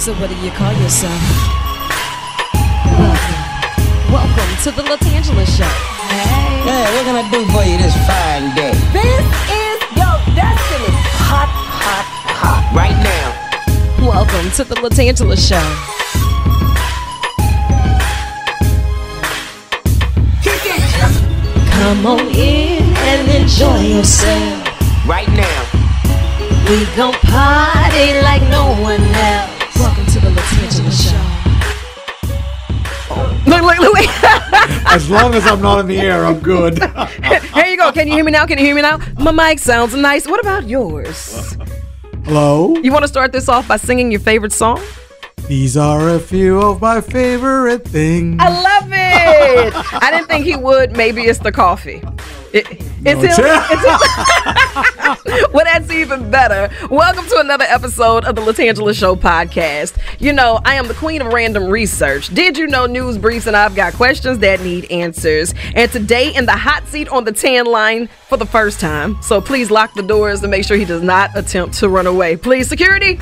So what do you call yourself? Welcome to the Latangela Show. Hey. Hey, what can I do for you this fine day? This is your destiny. Hot, hot, hot. Right now. Welcome to the Latangela Show. Kick it. Come on in and enjoy yourself. Right now. We gon' party like no one else. Welcome to the Latangela Show. Look. As long as I'm not in the air, I'm good. Here you go. Can you hear me now? Can you hear me now? My mic sounds nice. What about yours? Hello? You want to start this off by singing your favorite song? These are a few of my favorite things. I love it. I didn't think he would. Maybe it's the coffee. It's him. Well, that's even better. Welcome to another episode of the Latangela Show podcast. You know, I am the queen of random research. Did you know news briefs and I've got questions that need answers. And today in the hot seat on the tan line for the first time. So please lock the doors and make sure he does not attempt to run away. Please, security,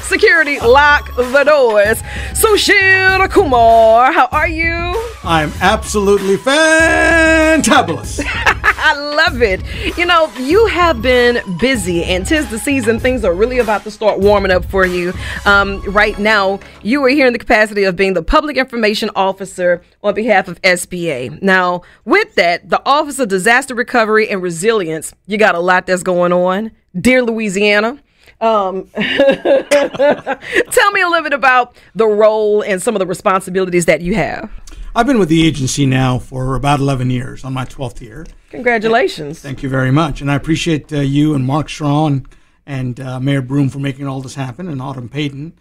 lock the doors. Sushil Kumar, how are you? I'm absolutely fantabulous. I love it. You know, you have been busy, and 'tis the season. Things are really about to start warming up for you. Right now, you are here in the capacity of being the Public Information Officer on behalf of SBA. Now, with that, the Office of Disaster Recovery and Resilience, you got a lot that's going on. Dear Louisiana. Tell me a little bit about the role and some of the responsibilities that you have. I've been with the agency now for about 11 years, on my 12th year. Congratulations. Thank you very much. And I appreciate you and Mark Strawn and Mayor Broom for making all this happen, and Autumn Payton.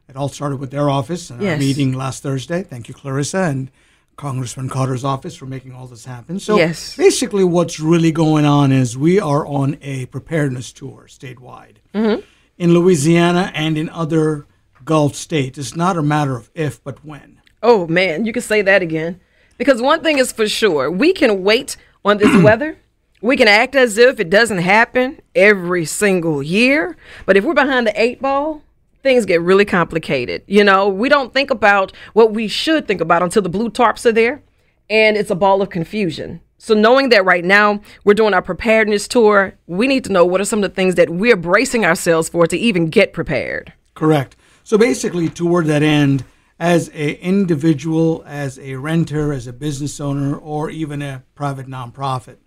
It all started with their office and our meeting last Thursday. Thank you, Clarissa, and Congressman Carter's office for making all this happen. So basically what's really going on is we are on a preparedness tour statewide. Mm-hmm. In Louisiana and in other Gulf states. It's not a matter of if, but when. Oh, man, you can say that again. Because one thing is for sure, we can wait on this weather. We can act as if it doesn't happen every single year. But if we're behind the 8 ball, things get really complicated. You know, we don't think about what we should think about until the blue tarps are there. And it's a ball of confusion. So knowing that right now we're doing our preparedness tour, we need to know what are some of the things that we're bracing ourselves for to even get prepared. Correct. So basically, toward that end, as an individual, as a renter, as a business owner, or even a private nonprofit,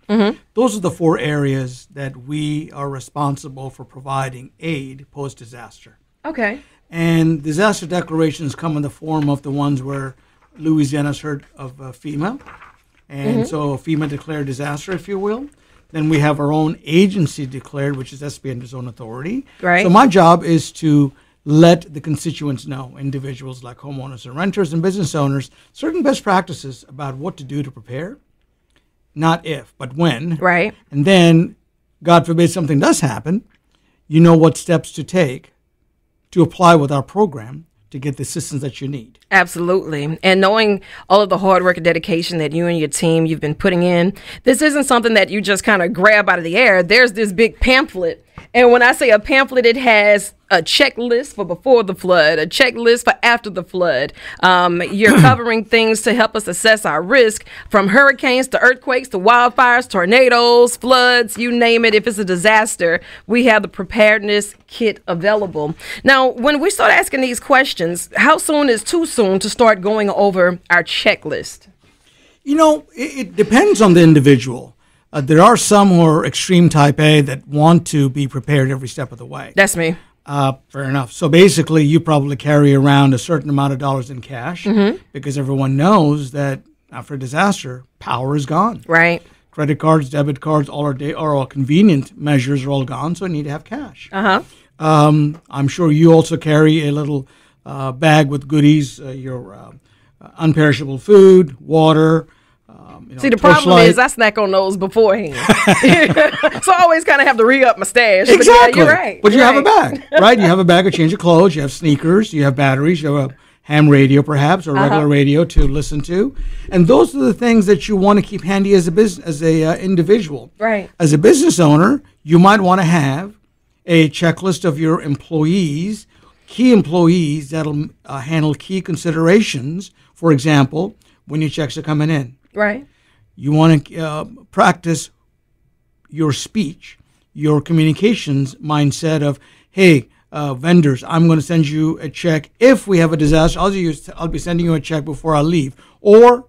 those are the 4 areas that we are responsible for providing aid post-disaster. Okay. And disaster declarations come in the form of the ones where Louisiana's heard of FEMA. And so FEMA declared disaster, if you will. Then we have our own agency declared, which is SBA under its own authority. Right. So my job is to let the constituents know, individuals like homeowners and renters and business owners, certain best practices about what to do to prepare. Not if, but when. Right. And then, God forbid something does happen, you know what steps to take to apply with our program to get the assistance that you need. Absolutely. And knowing all of the hard work and dedication that you and your team, you've been putting in, this isn't something that you just kind of grab out of the air. There's this big pamphlet. And when I say a pamphlet, it has a checklist for before the flood, a checklist for after the flood. You're covering things to help us assess our risk, from hurricanes to earthquakes to wildfires, tornadoes, floods, you name it. If it's a disaster, we have the preparedness kit available. Now, when we start asking these questions, how soon is too soon to start going over our checklist? You know, it depends on the individual. There are some who are extreme type A that want to be prepared every step of the way. That's me. Fair enough. So basically, you probably carry around a certain amount of dollars in cash because everyone knows that after a disaster, power is gone. Right. Credit cards, debit cards, all our convenient measures are all gone, so you need to have cash. I'm sure you also carry a little bag with goodies, your unperishable food, water. See, the problem is I snack on those beforehand. So I always kind of have to re-up my stash. Exactly. But yeah, you're right. But you have a bag, right? You have a bag of change of clothes. You have sneakers. You have batteries. You have a ham radio, perhaps, or regular radio to listen to. And those are the things that you want to keep handy as a individual. Right. As a business owner, you might want to have a checklist of your employees key employees that'll handle key considerations. For example, when your checks are coming in, Right. you want to practice your speech, your communications mindset of, hey, vendors, I'm going to send you a check. If we have a disaster, I'll be sending you a check before I leave, or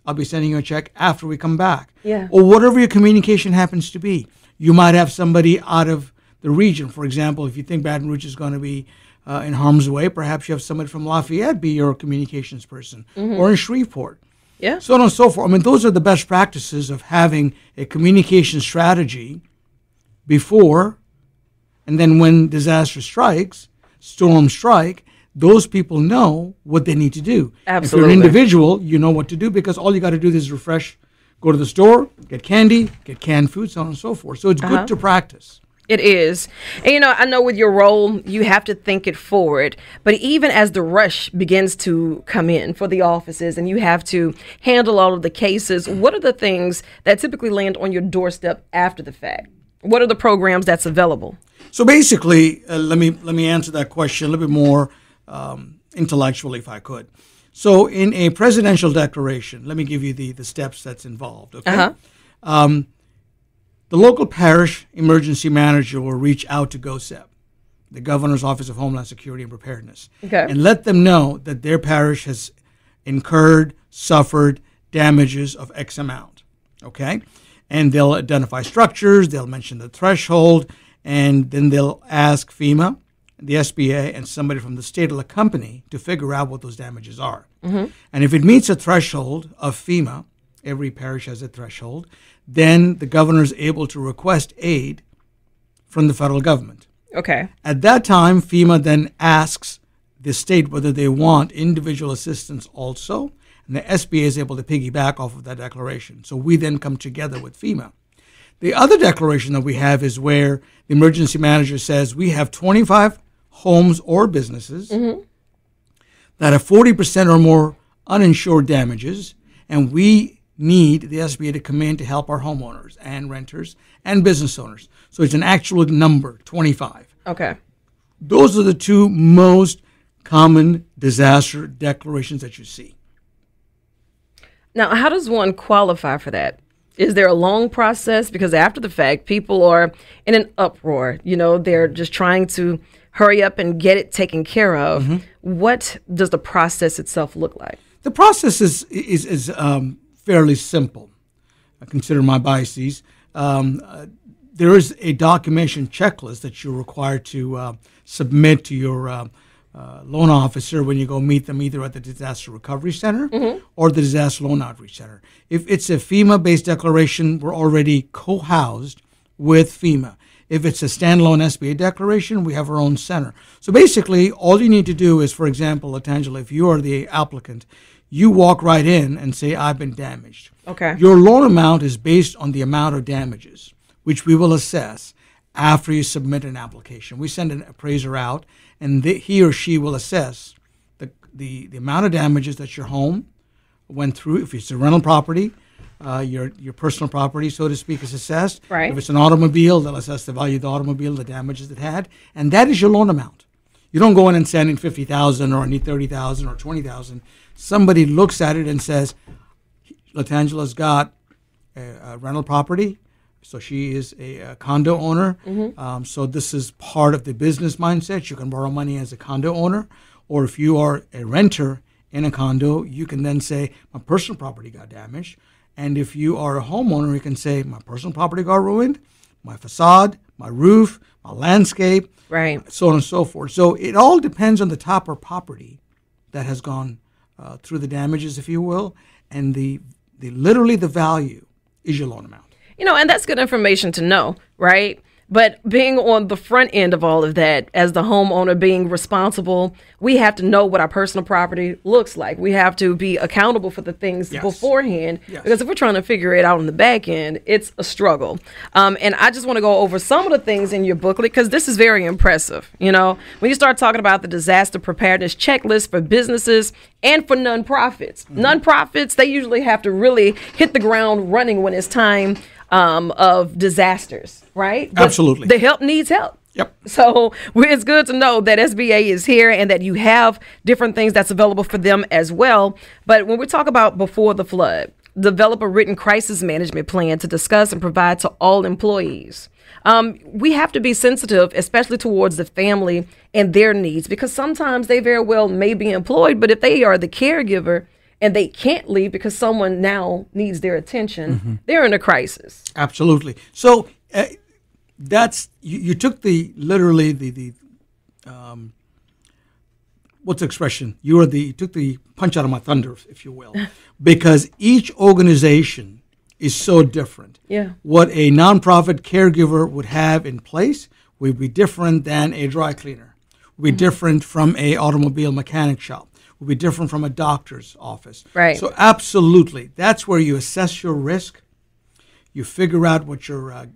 I'll be sending you a check after we come back. Yeah. Or whatever your communication happens to be. You might have somebody out of the region. For example, if you think Baton Rouge is going to be in harm's way, perhaps you have somebody from Lafayette be your communications person, or in Shreveport. Yeah. So on and so forth. I mean, those are the best practices of having a communication strategy before, and then when disaster strikes, storms strike, those people know what they need to do. Absolutely. If you're an individual, you know what to do, because all you got to do is refresh, go to the store, get candy, get canned food, so on and so forth. So it's good to practice. It is. And, I know with your role, you have to think it forward. But even as the rush begins to come in for the offices and you have to handle all of the cases, what are the things that typically land on your doorstep after the fact? What are the programs that's available? So basically, let me answer that question a little bit more intellectually, if I could. So in a presidential declaration, let me give you the steps that's involved. Okay. The local parish emergency manager will reach out to GOHSEP, the Governor's Office of Homeland Security and Preparedness, and let them know that their parish has suffered damages of X amount. Okay? And they'll identify structures, they'll mention the threshold, and then they'll ask FEMA, the SBA, and somebody from the state will accompany to figure out what those damages are. And if it meets a threshold of FEMA, every parish has a threshold, then the governor is able to request aid from the federal government. Okay. At that time, FEMA then asks the state whether they want individual assistance also, and the SBA is able to piggyback off of that declaration. So we then come together with FEMA. The other declaration that we have is where the emergency manager says we have 25 homes or businesses that have 40% or more uninsured damages, and we need the SBA to come in to help our homeowners and renters and business owners. So it's an actual number, 25. Okay. Those are the two most common disaster declarations that you see. Now, how does one qualify for that? Is there a long process? Because after the fact, people are in an uproar. They're just trying to hurry up and get it taken care of. What does the process itself look like? The process is fairly simple. I consider my biases. There is a documentation checklist that you're required to submit to your loan officer when you go meet them either at the Disaster Recovery Center or the Disaster Loan Outreach Center. If it's a FEMA-based declaration, we're already co-housed with FEMA. If it's a standalone SBA declaration, we have our own center. So basically, all you need to do is, for example, Latangela, if you are the applicant, you walk right in and say, I've been damaged. Okay. Your loan amount is based on the amount of damages, which we will assess after you submit an application. We send an appraiser out, and he or she will assess the amount of damages that your home went through. If it's a rental property, your personal property, so to speak, is assessed. Right. If it's an automobile, they'll assess the value of the automobile, the damages it had, and that is your loan amount. You don't go in and send in $50,000 or I need $30,000 or $20,000. Somebody looks at it and says, Latangela's got a rental property, so she is a condo owner. So this is part of the business mindset. You can borrow money as a condo owner, or if you are a renter in a condo, you can then say, my personal property got damaged. And if you are a homeowner, you can say, my personal property got ruined, my facade, my roof, my landscape, right, so on and so forth. So it all depends on the type of property that has gone through the damages, if you will, and literally the value is your loan amount. And that's good information to know, right? But being on the front end of all of that, as the homeowner being responsible, we have to know what our personal property looks like. We have to be accountable for the things beforehand, because if we're trying to figure it out on the back end, it's a struggle. And I just want to go over some of the things in your booklet, because this is very impressive. When you start talking about the disaster preparedness checklist for businesses and for nonprofits. Nonprofits, they usually have to really hit the ground running when it's time of disasters, right? But Absolutely. The help needs help. Yep. So it's good to know that SBA is here and that you have different things that's available for them as well. But when we talk about before the flood, develop a written crisis management plan to discuss and provide to all employees. We have to be sensitive, especially towards the family and their needs, because sometimes they very well may be employed, but if they are the caregiver and they can't leave because someone now needs their attention, they're in a crisis. Absolutely. So that's you took literally the what's the expression? You took the punch out of my thunder, if you will, because each organization is so different. Yeah. What a nonprofit caregiver would have in place would be different than a dry cleaner, would be different from a automobile mechanic shop, would be different from a doctor's office. Right. So absolutely, that's where you assess your risk, you figure out what your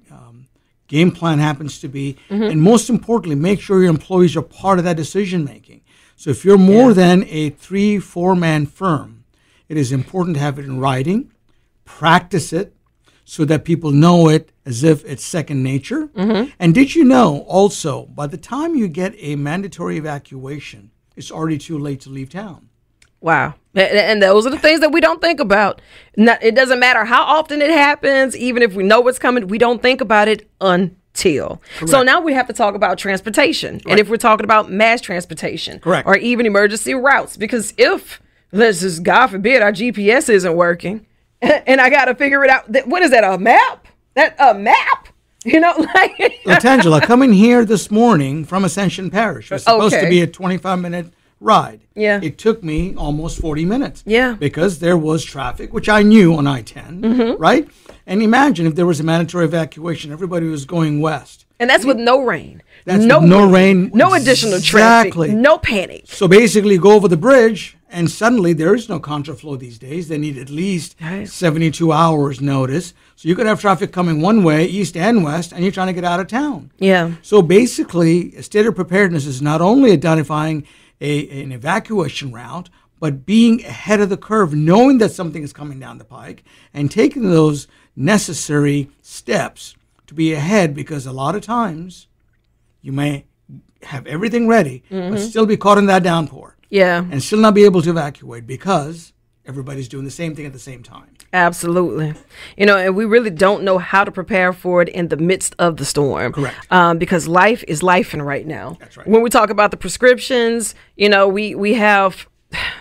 game plan happens to be, and most importantly, make sure your employees are part of that decision making. So if you're more than a 3-4 man firm, it is important to have it in writing, practice it so that people know it as if it's second nature. And did you know also, by the time you get a mandatory evacuation, it's already too late to leave town. Wow. And those are the things that we don't think about. It doesn't matter how often it happens, even if we know what's coming, we don't think about it until. Correct. So now we have to talk about transportation. Right. And if we're talking about mass transportation, Correct. or even emergency routes, because if, let's just, God forbid, our GPS isn't working and I got to figure it out. What is that, a map? A map? You know, like. Latangela, coming here this morning from Ascension Parish was supposed to Okay. be a 25-minute ride. Yeah. It took me almost 40 minutes. Yeah. Because there was traffic, which I knew on I-10, right? And imagine if there was a mandatory evacuation, everybody was going west. And that's with no rain. That's no with no wind, rain. No additional traffic. Exactly. No panic. So basically, you go over the bridge, and suddenly there is no contraflow these days. They need at least Right. 72 hours notice. So you could have traffic coming one way, east and west, and you're trying to get out of town. Yeah. So basically, a state of preparedness is not only identifying an evacuation route, but being ahead of the curve, knowing that something is coming down the pike, and taking those necessary steps to be ahead, because a lot of times you may have everything ready, but still be caught in that downpour Yeah. and still not be able to evacuate because everybody's doing the same thing at the same time. Absolutely. You know, and we really don't know how to prepare for it in the midst of the storm. Correct. Because life is lifing right now. That's right. When we talk about the prescriptions, you know, we have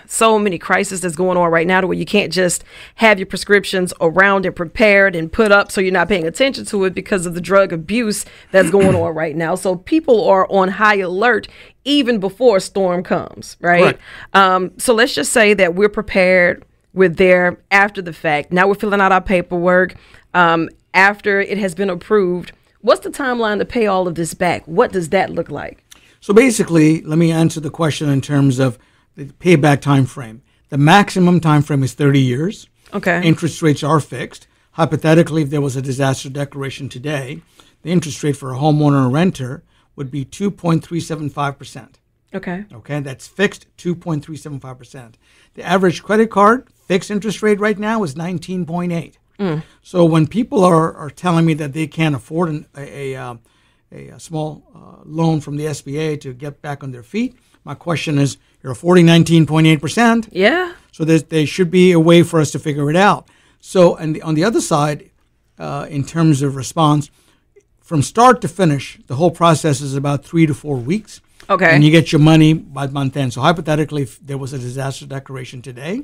so many crises that's going on right now to where you can't just have your prescriptions around and prepared and put up so you're not paying attention to it because of the drug abuse that's going on right now. So people are on high alert even before a storm comes, right? So let's just say that we're prepared. We're there after the fact. Now we're filling out our paperwork after it has been approved. What's the timeline to pay all of this back? What does that look like? So basically, let me answer the question in terms of the payback time frame. The maximum time frame is 30 years. Okay. Interest rates are fixed. Hypothetically, if there was a disaster declaration today, the interest rate for a homeowner or renter would be 2.375%. Okay. Okay, that's fixed 2.375%. The average credit card fixed interest rate right now is 19.8. So when people are telling me that they can't afford a small loan from the SBA to get back on their feet, my question is, you're affording 19.8%. Yeah. So there should be a way for us to figure it out. So, and on the other side, in terms of response, from start to finish, the whole process is about 3 to 4 weeks. Okay. And you get your money by month end. So hypothetically, if there was a disaster declaration today,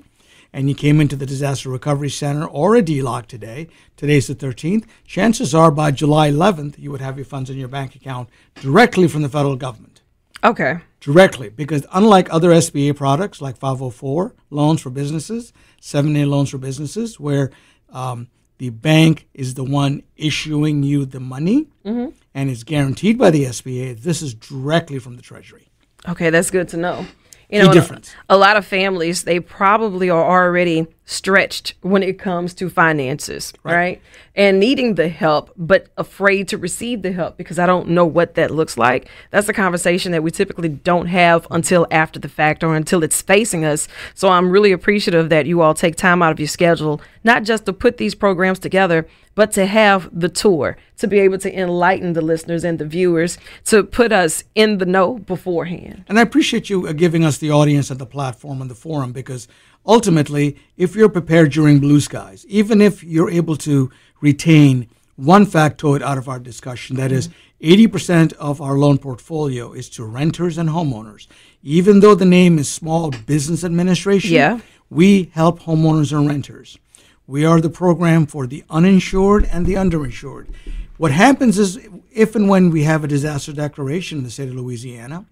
and you came into the Disaster Recovery Center or a DLOC today, today's the 13th, chances are by July 11th, you would have your funds in your bank account directly from the federal government. Okay. Directly, because unlike other SBA products like 504 loans for businesses, 7A loans for businesses, where the bank is the one issuing you the money and it's guaranteed by the SBA, this is directly from the Treasury. Okay, that's good to know. You Key know, difference. a lot of families, they probably are already stretched when it comes to finances, right? And needing the help, but afraid to receive the help because I don't know what that looks like. That's a conversation that we typically don't have until after the fact or until it's facing us. So I'm really appreciative that you all take time out of your schedule, not just to put these programs together, but to have the tour, to be able to enlighten the listeners and the viewers, to put us in the know beforehand. And I appreciate you giving us the audience and the platform and the forum, because ultimately, if you're prepared during blue skies, even if you're able to retain one factoid out of our discussion, that is 80% of our loan portfolio is to renters and homeowners. Even though the name is Small Business Administration, we help homeowners and renters. We are the program for the uninsured and the underinsured. What happens is, if and when we have a disaster declaration in the state of Louisiana,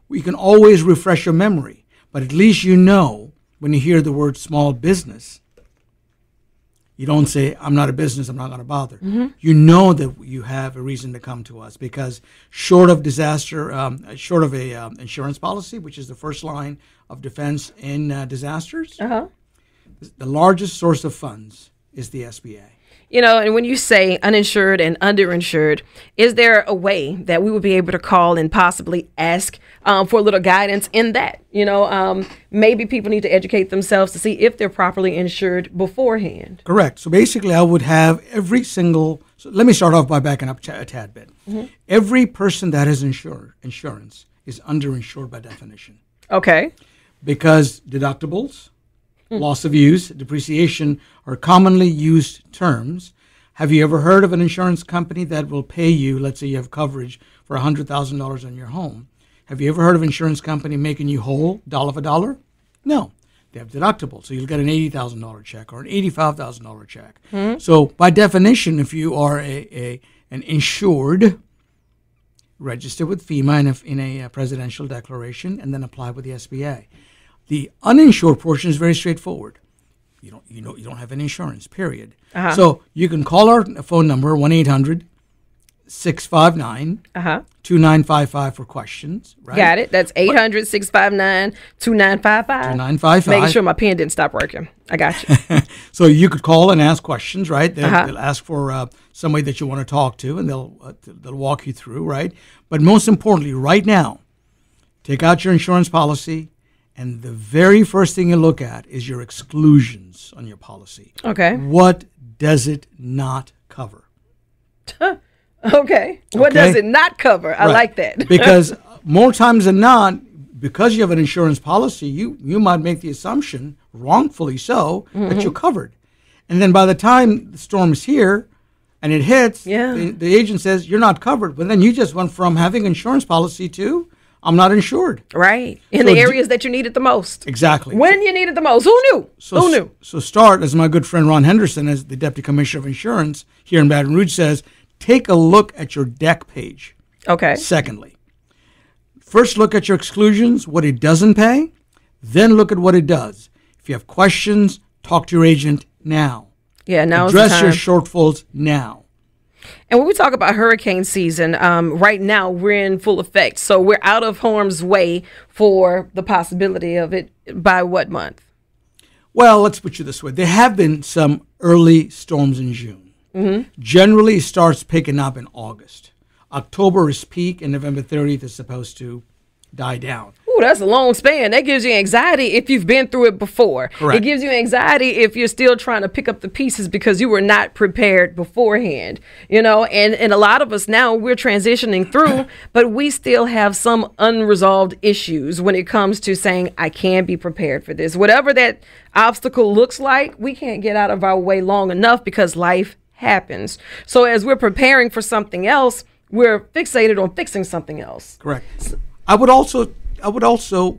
we can always refresh your memory. But at least you know, when you hear the word small business, you don't say, I'm not a business, I'm not going to bother. You know that you have a reason to come to us, because short of disaster, short of a insurance policy, which is the first line of defense in disasters, the largest source of funds is the SBA. You know, and when you say uninsured and underinsured, is there a way that we would be able to call and possibly ask for a little guidance in that? You know, maybe people need to educate themselves to see if they're properly insured beforehand. Correct. So basically, I would have every single, so let me start off by backing up a tad bit. Every person that has insurance is underinsured by definition. Okay. Because deductibles, loss of use, depreciation are commonly used terms. Have you ever heard of an insurance company that will pay you, let's say you have coverage for $100,000 on your home. Have you ever heard of an insurance company making you whole, dollar for dollar? No. They have deductibles. So you'll get an $80,000 check or an $85,000 check. So by definition, if you are an insured, register with FEMA in a presidential declaration and then apply with the SBA. The uninsured portion is very straightforward. You don't have any insurance, period. So you can call our phone number, 1-800-659-2955 for questions. Right? Got it. That's 800-659-2955. 2955. Making sure my pen didn't stop working. I got you. So you could call and ask questions, right? They'll ask for somebody that you want to talk to, and they'll walk you through, right? But most importantly, right now, take out your insurance policy. And the very first thing you look at is your exclusions on your policy. Okay. What does it not cover? Okay. What does it not cover? I like that. Because more times than not, because you have an insurance policy, you might make the assumption, wrongfully so, that you're covered. And then by the time the storm is here and it hits, the agent says, you're not covered. But then you just went from having insurance policy to, I'm not insured. Right. In the areas that you need it the most. Exactly. When you need it the most. Who knew? Who knew? So start, as my good friend Ron Henderson, as the Deputy Commissioner of Insurance here in Baton Rouge says, take a look at your deck page. Okay. Secondly, first look at your exclusions, what it doesn't pay. Then look at what it does. If you have questions, talk to your agent now. Yeah, now address your shortfalls now. And when we talk about hurricane season, right now we're in full effect. So we're out of harm's way for the possibility of it by what month? Well, let's put you this way. There have been some early storms in June. Generally, it starts picking up in August. October is peak, and November 30th is supposed to die down. Ooh, that's a long span. That gives you anxiety if you've been through it before. Correct. It gives you anxiety if you're still trying to pick up the pieces because you were not prepared beforehand. You know, and a lot of us now, we're transitioning through, but we still have some unresolved issues when it comes to saying, I can be prepared for this. Whatever that obstacle looks like, we can't get out of our way long enough because life happens. So as we're preparing for something else, we're fixated on fixing something else. Correct. I would also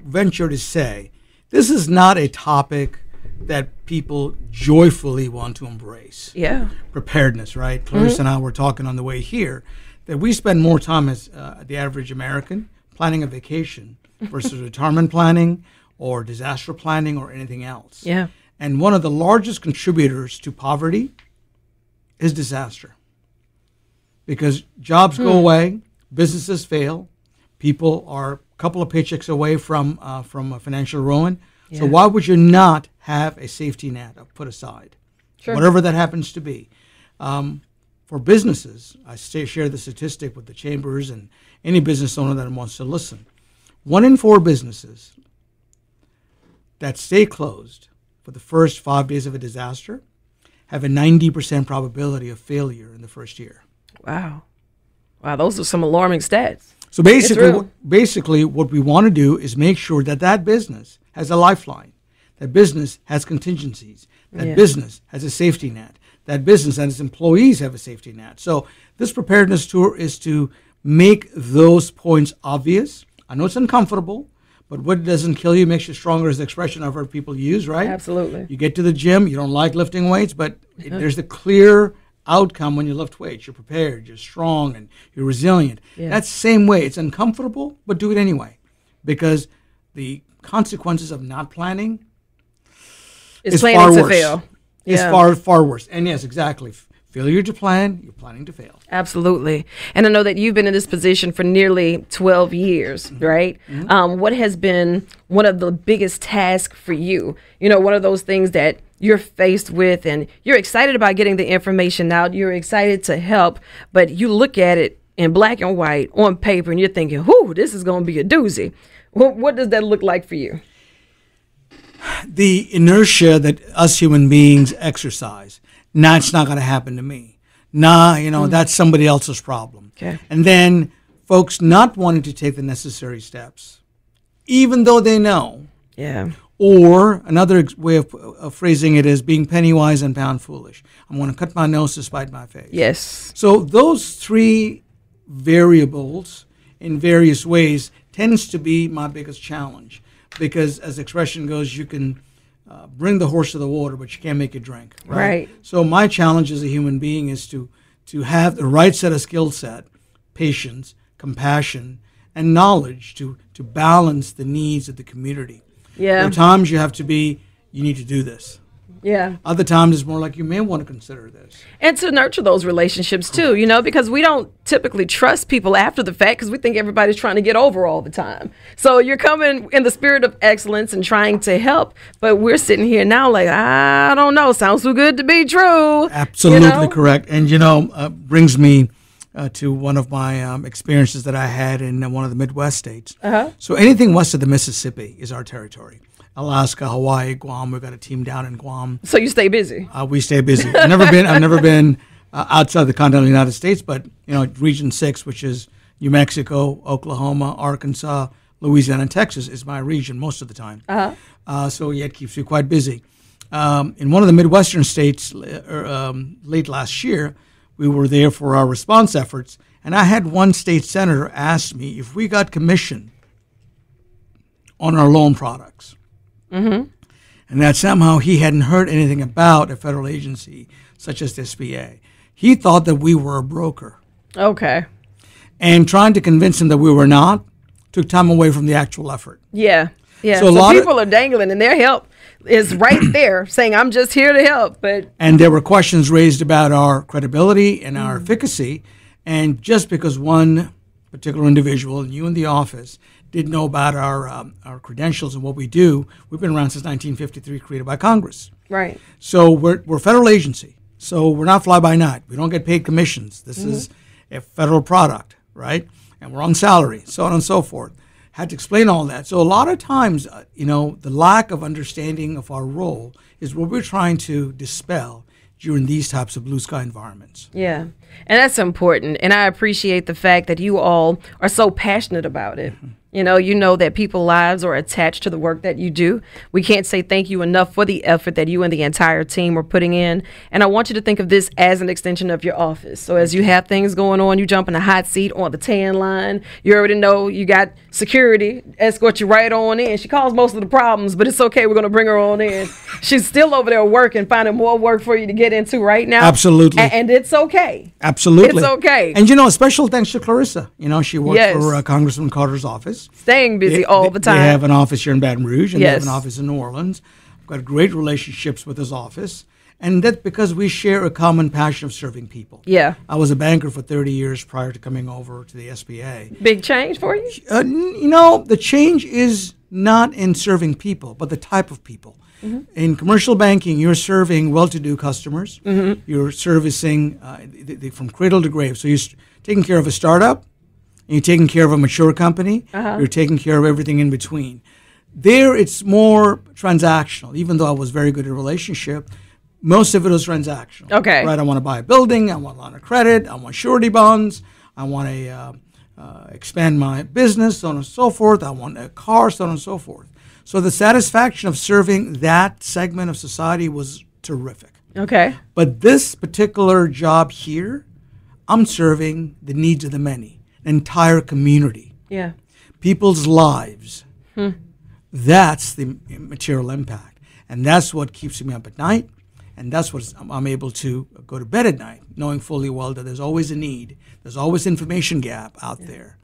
venture to say this is not a topic that people joyfully want to embrace. Yeah. Preparedness, right? Clarissa and I were talking on the way here that we spend more time as the average American planning a vacation versus retirement planning or disaster planning or anything else. Yeah. And one of the largest contributors to poverty is disaster. Because jobs go away, businesses fail, people are a couple of paychecks away from a financial ruin. Yeah. So why would you not have a safety net put aside, Sure. whatever that happens to be. For businesses, I share the statistic with the chambers and any business owner that wants to listen. 1 in 4 businesses that stay closed for the first 5 days of a disaster have a 90% probability of failure in the first year. Wow. Wow, those are some alarming stats. So real. basically, what we want to do is make sure that that business has a lifeline, that business has contingencies, that Yeah. business has a safety net, that business and its employees have a safety net. So this preparedness tour is to make those points obvious. I know it's uncomfortable, but what doesn't kill you makes you stronger is the expression I've heard people use, right? Absolutely. You get to the gym, you don't like lifting weights, but there's the clear outcome when you lift weights. You're prepared, you're strong, and you're resilient. Yeah. That's the same way. It's uncomfortable, but do it anyway. Because the consequences of not planning It's is planning far to worse. fail. It's Yeah. far, far worse. And yes, exactly. Failure to plan, you're planning to fail. Absolutely. And I know that you've been in this position for nearly 12 years, right? What has been one of the biggest tasks for you? You know, one of those things that you're faced with and you're excited about getting the information out. You're excited to help, but you look at it in black and white on paper and you're thinking, whoo, this is going to be a doozy. What does that look like for you? The inertia that us human beings exercise. Nah, it's not going to happen to me. Nah, that's somebody else's problem. Okay. And then folks not wanting to take the necessary steps, even though they know. Yeah. Or another way of phrasing it is being penny wise and pound foolish. I'm going to cut my nose to spite my face. Yes. So those 3 variables in various ways tends to be my biggest challenge. Because as the expression goes, you can bring the horse to the water, but you can't make it drink. Right. So my challenge as a human being is to have the right set of skill set, patience, compassion, and knowledge to balance the needs of the community. Yeah. There are times you need to do this. Yeah. Other times it's more like you may want to consider this. And to nurture those relationships too, because we don't typically trust people after the fact because we think everybody's trying to get over all the time. So you're coming in the spirit of excellence and trying to help, but we're sitting here now like, I don't know, sounds too good to be true. Absolutely correct. And, brings me to one of my experiences that I had in one of the Midwest states. So anything west of the Mississippi is our territory. Alaska, Hawaii, Guam. We've got a team down in Guam. So you stay busy. We stay busy. I've never been outside the continental United States, but Region 6, which is New Mexico, Oklahoma, Arkansas, Louisiana, and Texas, is my region most of the time. So it keeps me quite busy. In one of the Midwestern states, late last year, we were there for our response efforts, and I had one state senator ask me if we got commission on our loan products. And that somehow he hadn't heard anything about a federal agency such as the SBA. He thought that we were a broker. Okay. And trying to convince him that we were not took time away from the actual effort. Yeah. Yeah. So a So lot of- people are dangling and their help is right there saying, I'm just here to help. But And there were questions raised about our credibility and our efficacy. And just because one particular individual, and you in the office, didn't know about our credentials and what we do, we've been around since 1953, created by Congress. right. So we're a federal agency. So we're not fly by night. We don't get paid commissions. This is a federal product, right? And we're on salary, so on and so forth. Had to explain all that. So a lot of times, the lack of understanding of our role is what we're trying to dispel during these types of blue sky environments. Yeah. And that's important. And I appreciate the fact that you all are so passionate about it. You know that people's lives are attached to the work that you do. We can't say thank you enough for the effort that you and the entire team are putting in. And I want you to think of this as an extension of your office. So as you have things going on, you jump in the hot seat on the tan line. You already know you got security escort you right on in. She caused most of the problems, but it's okay. We're going to bring her on in. She's still over there working, finding more work for you to get into right now. Absolutely. And it's okay. Absolutely. It's okay. And, a special thanks to Clarissa. She works Yes. for Congressman Carter's office. Staying busy all the time. They have an office here in Baton Rouge, and they have Yes. an office in New Orleans. I've got great relationships with his office. And that's because we share a common passion of serving people. Yeah. I was a banker for 30 years prior to coming over to the SBA. Big change for you? The change is not in serving people, but the type of people. In commercial banking, you're serving well-to-do customers. You're servicing from cradle to grave. So you're taking care of a startup, and you're taking care of a mature company. You're taking care of everything in between. There, it's more transactional. Even though I was very good at relationship, most of it was transactional. Okay. Right? I want to buy a building. I want a line of credit. I want surety bonds. I want to expand my business, so on and so forth. I want a car, so on and so forth. So the satisfaction of serving that segment of society was terrific. Okay. But this particular job here, I'm serving the needs of the many, an entire community, Yeah. people's lives. That's the material impact. And that's what keeps me up at night. And that's what I'm able to go to bed at night, knowing fully well that there's always a need. There's always information gap out there.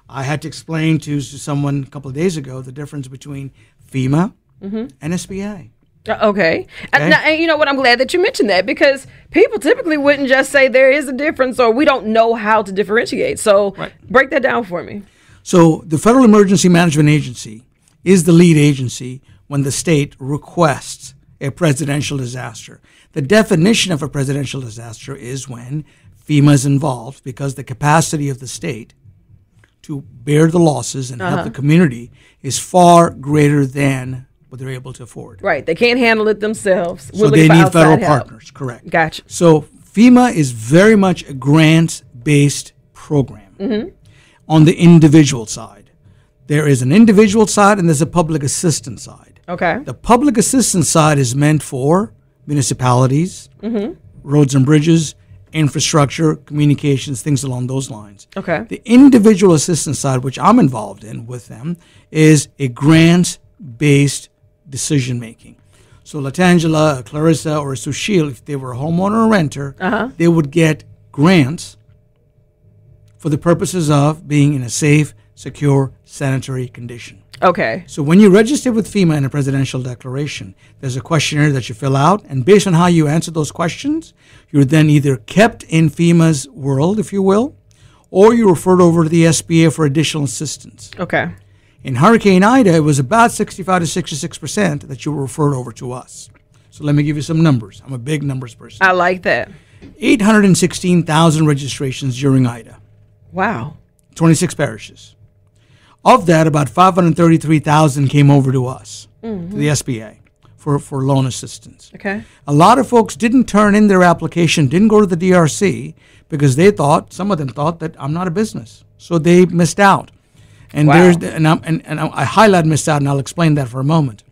I had to explain to someone a couple of days ago the difference between FEMA and SBA. Okay. And you know what? I'm glad that you mentioned that, because people typically wouldn't just say there is a difference or we don't know how to differentiate. So break that down for me. So the Federal Emergency Management Agency is the lead agency when the state requests a presidential disaster. The definition of a presidential disaster is when FEMA is involved, because the capacity of the state to bear the losses and help the community is far greater than what they're able to afford. Right. They can't handle it themselves. So they need federal partners, correct. Gotcha. So FEMA is very much a grants-based program on the individual side. There is an individual side and there's a public assistance side. Okay. The public assistance side is meant for municipalities, roads and bridges, infrastructure, communications, things along those lines. Okay. The individual assistance side, which I'm involved in with them, is a grant-based decision making. So Latangela, Clarissa, or Sushil, if they were a homeowner or renter, they would get grants for the purposes of being in a safe, secure, sanitary condition. Okay. So when you register with FEMA in a presidential declaration, there's a questionnaire that you fill out, and based on how you answer those questions, you're then either kept in FEMA's world, if you will, or you're referred over to the SBA for additional assistance. Okay. In Hurricane Ida, it was about 65 to 66% that you were referred over to us. So let me give you some numbers. I'm a big numbers person. I like that. 816,000 registrations during Ida, Wow. 26 parishes. Of that, about 533,000 came over to us, to the SBA, for loan assistance. Okay. A lot of folks didn't turn in their application, didn't go to the DRC, because they thought, some of them thought that I'm not a business. So they missed out. And Wow. I highlight missed out, and I'll explain that for a moment.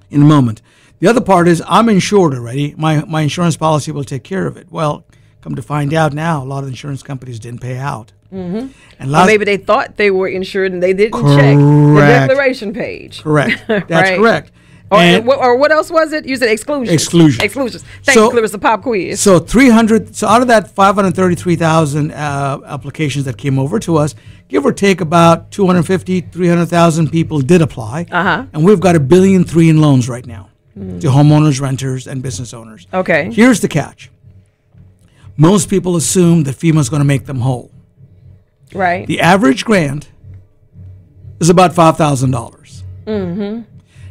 In a moment. The other part is I'm insured already. My insurance policy will take care of it. Well, come to find out now, a lot of insurance companies didn't pay out. And Or maybe they thought they were insured and they didn't check the declaration page. Correct. That's Right. correct. Or what else was it? You said exclusions. Exclusions. Thanks, Clarissa Pop Quiz. So 300. So out of that 533,000 applications that came over to us, give or take about 250, 300,000 people did apply. And we've got $1.3 billion in loans right now to homeowners, renters, and business owners. Okay. Here's the catch. Most people assume that FEMA's going to make them whole. Right. The average grant is about $5,000.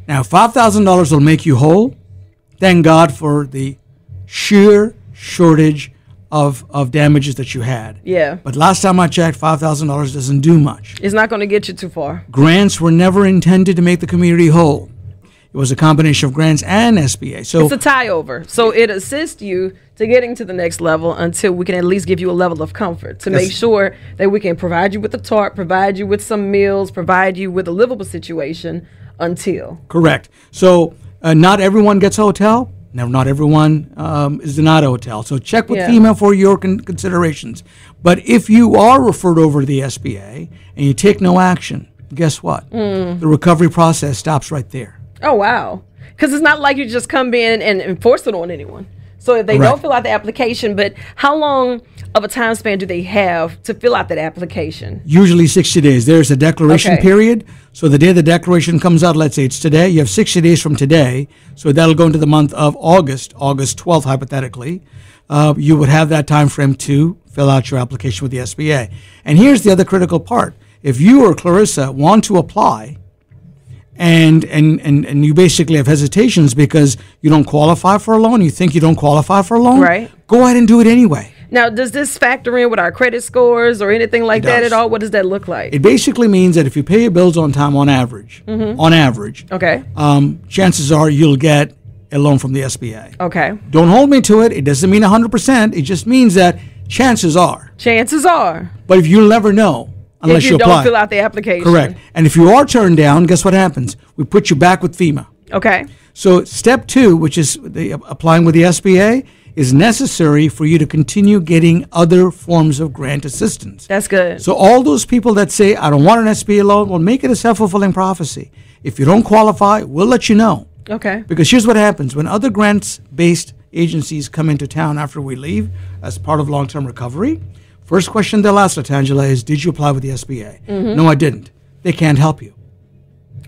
Now, $5,000 will make you whole. Thank God for the sheer shortage of damages that you had. Yeah. But last time I checked, $5,000 doesn't do much. It's not going to get you too far. Grants were never intended to make the community whole. It was a combination of grants and SBA. So It's a tie over. So it assists you to getting to the next level until we can at least give you a level of comfort to make sure that we can provide you with a tarp, provide you with some meals, provide you with a livable situation until. correct. So not everyone gets a hotel. Now, not everyone is denied a hotel. So check with FEMA for your considerations. But if you are referred over to the SBA and you take no action, guess what? The recovery process stops right there. Oh, wow. Because it's not like you just come in and enforce it on anyone. So if they Correct. don't fill out the application, but how long of a time span do they have to fill out that application? Usually 60 days. There's a declaration Okay. period. So the day the declaration comes out, let's say it's today, you have 60 days from today. So that'll go into the month of August 12th, hypothetically. You would have that time frame to fill out your application with the SBA. And here's the other critical part. If you or Clarissa want to apply and you basically have hesitations because you don't qualify for a loan, you think you don't qualify for a loan, Right. go ahead and do it anyway. Now, does this factor in with our credit scores or anything like It that does. at all? What does that look like? It basically means that if you pay your bills on time on average, Okay. chances are you'll get a loan from the SBA. Okay. Don't hold me to it. It doesn't mean 100%. It just means that chances are. Chances are, But if you'll never know unless if you apply. don't fill out the application. Correct. And if you are turned down, guess what happens? We put you back with FEMA. Okay. So step 2, which is applying with the SBA, is necessary for you to continue getting other forms of grant assistance. That's good. So all those people that say, I don't want an SBA loan, well, make it a self-fulfilling prophecy. If you don't qualify, we'll let you know. Okay. Because here's what happens. When other grants-based agencies come into town after we leave as part of long-term recovery, first question they'll ask us, Angela, is, did you apply with the SBA? No, I didn't. They can't help you.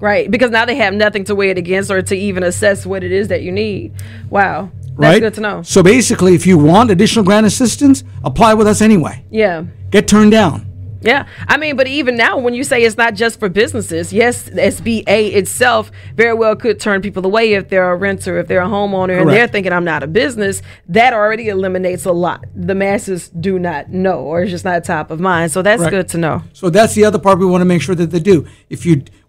Right. Because now they have nothing to weigh it against or to even assess what it is that you need. Wow. That's Right? good to know. So basically, if you want additional grant assistance, apply with us anyway. Yeah. Get turned down. Yeah. I mean, but even now, when you say it's not just for businesses, yes, the SBA itself very well could turn people away if they're a renter, if they're a homeowner, and they're Correct. thinking, I'm not a business. That already eliminates a lot. The masses do not know, or it's just not top of mind. So that's Right. good to know. So that's the other part we want to make sure that they do.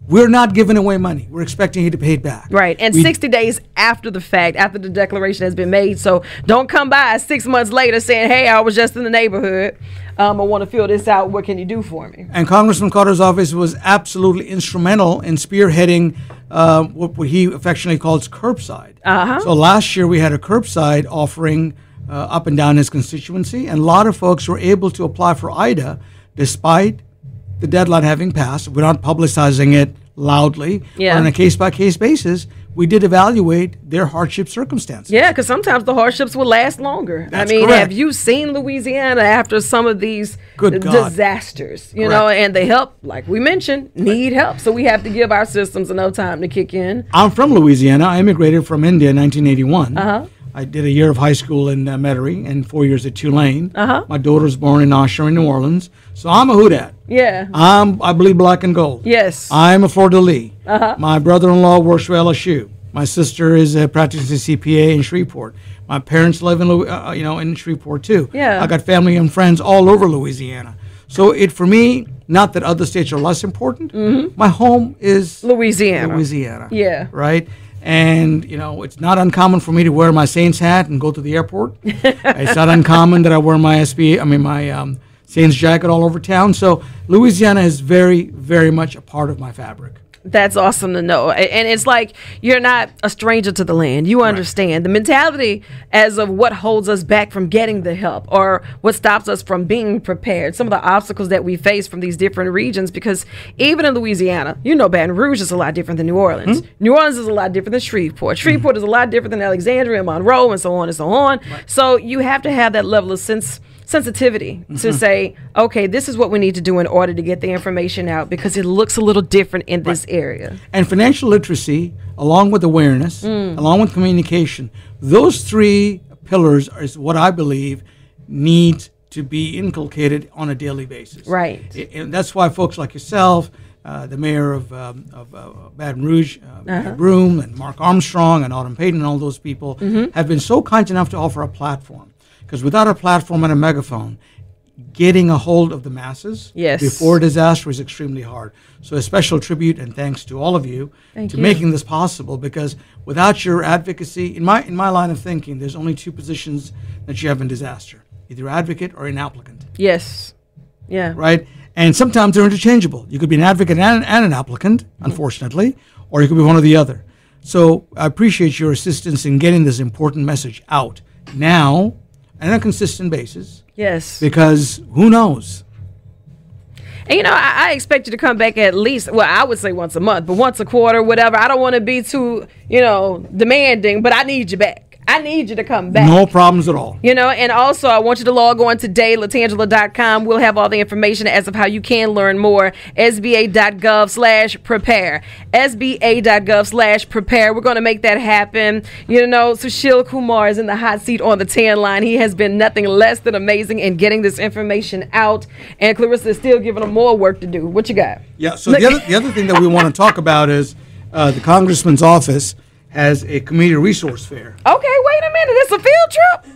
We're not giving away money. We're expecting you to pay it back. Right. And We- 60 days after the fact, after the declaration has been made. So don't come by 6 months later saying, hey, I was just in the neighborhood. I want to fill this out. What can you do for me? And Congressman Carter's office was absolutely instrumental in spearheading what he affectionately calls curbside. So last year we had a curbside offering up and down his constituency, and a lot of folks were able to apply for IDA despite the deadline having passed. We're not publicizing it loudly. Yeah. But on a case-by-case basis, we did evaluate their hardship circumstances. Yeah, because sometimes the hardships will last longer. That's I mean, correct. have you seen Louisiana after some of these Good God. disasters? You Correct. know, and the help, like we mentioned, need help. So we have to give our systems enough time to kick in. I'm from Louisiana. I immigrated from India in 1981. I did a year of high school in Metairie and 4 years at Tulane. My daughter was born in Osher in New Orleans. So I'm a Houdat. Yeah. I believe black and gold. Yes. I'm a Fleur de Lis. My brother-in-law works for LSU. My sister is a practicing CPA in Shreveport. My parents live in in Shreveport too. Yeah. I got family and friends all over Louisiana. So for me, not that other states are less important. My home is Louisiana. Louisiana. Yeah. Right. And it's not uncommon for me to wear my Saints hat and go to the airport. It's not uncommon that I wear my my Saints jacket all over town. So Louisiana is very, very much a part of my fabric. That's awesome to know. And it's like you're not a stranger to the land. You understand the mentality as of what holds us back from getting the help or what stops us from being prepared. Some of the obstacles that we face from these different regions, because even in Louisiana, Baton Rouge is a lot different than New Orleans. New Orleans is a lot different than Shreveport. Shreveport is a lot different than Alexandria and Monroe and so on and so on. So you have to have that level of sensitivity to say, okay, this is what we need to do in order to get the information out because it looks a little different in this area. And financial literacy, along with awareness, along with communication, those three pillars is what I believe needs to be inculcated on a daily basis. Right. And that's why folks like yourself, the mayor of Baton Rouge, Mayor Broom, and Mark Armstrong, and Autumn Payton, and all those people have been so kind enough to offer a platform. Because without a platform and a megaphone, getting a hold of the masses before disaster is extremely hard. So a special tribute and thanks to all of you making this possible, because without your advocacy, in my line of thinking, there's only two positions that you have in disaster, either advocate or an applicant. Yes. Yeah. Right? And sometimes they're interchangeable. You could be an advocate and an applicant, unfortunately, or you could be one or the other. So I appreciate your assistance in getting this important message out now and on a consistent basis. Yes. Because who knows? And I expect you to come back at least, well, I would say once a month, but once a quarter, whatever. I don't want to be too, demanding, but I need you back. I need you to come back. No problems at all. You know, and also I want you to log on today, latangela.com. We'll have all the information as of how you can learn more. SBA.gov/prepare. SBA.gov/prepare. We're going to make that happen. You know, Sushil Kumar is in the hot seat on the tan line. He has been nothing less than amazing in getting this information out. And Clarissa is still giving him more work to do. What you got? Yeah, so the other thing that we want to talk about is the Congressman's office has a community resource fair. Okay, wait a minute. It's a field trip?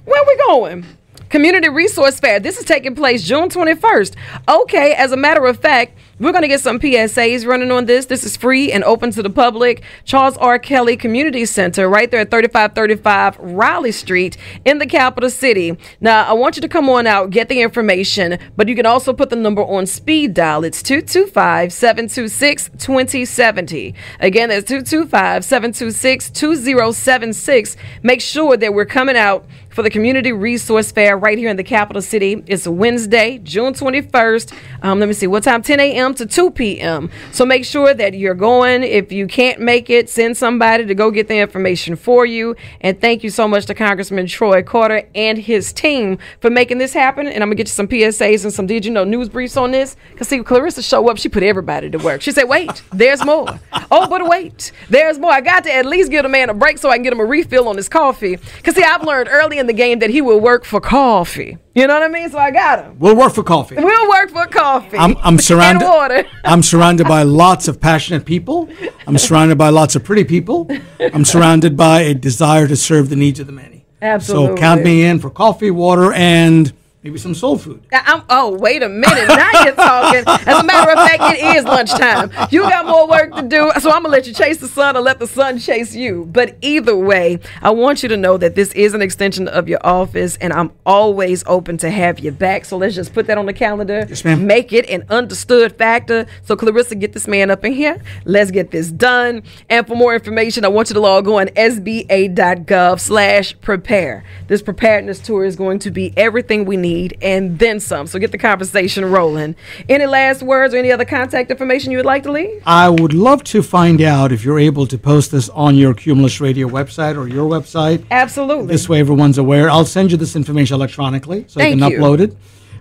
Where we going? Community Resource Fair. This is taking place June 21st. Okay, as a matter of fact, we're going to get some PSAs running on this. This is free and open to the public. Charles R. Kelly Community Center right there at 3535 Raleigh Street in the capital city. Now, I want you to come on out, get the information, but you can also put the number on speed dial. It's 225-726-2070. Again, that's 225-726-2076. Make sure that we're coming out for the Community Resource Fair right here in the capital city. It's Wednesday, June 21st. Let me see, what time? 10 a.m. to 2 p.m. So make sure that you're going. If you can't make it, send somebody to go get the information for you. And thank you so much to Congressman Troy Carter and his team for making this happen. And I'm going to get you some PSAs and some Did You Know news briefs on this. Because see, Clarissa show up, she put everybody to work. She said, wait, there's more. Oh, but wait, there's more. I got to at least give the man a break so I can get him a refill on his coffee. Because see, I've learned early in the game that he will work for coffee. You know what I mean? So I got him. We'll work for coffee. We'll work for coffee. I'm surrounded. And water. I'm surrounded by lots of passionate people. I'm surrounded by lots of pretty people. I'm surrounded by a desire to serve the needs of the many. Absolutely. So count me in for coffee, water, and maybe some soul food. Oh, wait a minute. Now you're talking. As a matter of fact, it is lunchtime. You got more work to do, so I'm going to let you chase the sun or let the sun chase you. But either way, I want you to know that this is an extension of your office, and I'm always open to have you back. So let's just put that on the calendar. Yes, ma'am. Make it an understood factor. So Clarissa, get this man up in here. Let's get this done. And for more information, I want you to log on sba.gov/prepare. This preparedness tour is going to be everything we need and then some. So get the conversation rolling. Any last words or any other contact information you would like to leave? I would love to find out if you're able to post this on your Cumulus Radio website or your website. Absolutely. This way everyone's aware. I'll send you this information electronically so Thank you can you. upload it.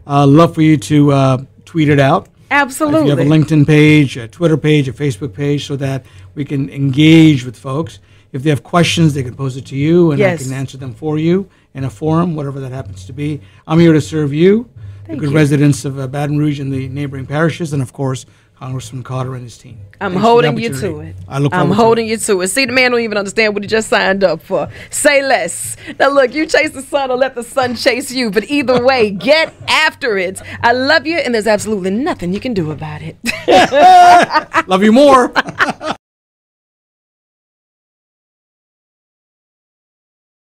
Love for you to tweet it out. Absolutely. If you have a LinkedIn page, a Twitter page, a Facebook page, so that we can engage with folks. If they have questions, they can pose it to you, and Yes. I can answer them for you in a forum, whatever that happens to be. I'm here to serve you, the good you. residents of Baton Rouge and the neighboring parishes, and of course, Congressman Carter and his team. I'm Thanks for the holding you to opportunity. it. I look forward I'm to holding you to it. See, the man don't even understand what he just signed up for. Say less. Now, look, you chase the sun or let the sun chase you. But either way, get after it. I love you, and there's absolutely nothing you can do about it. Love you more.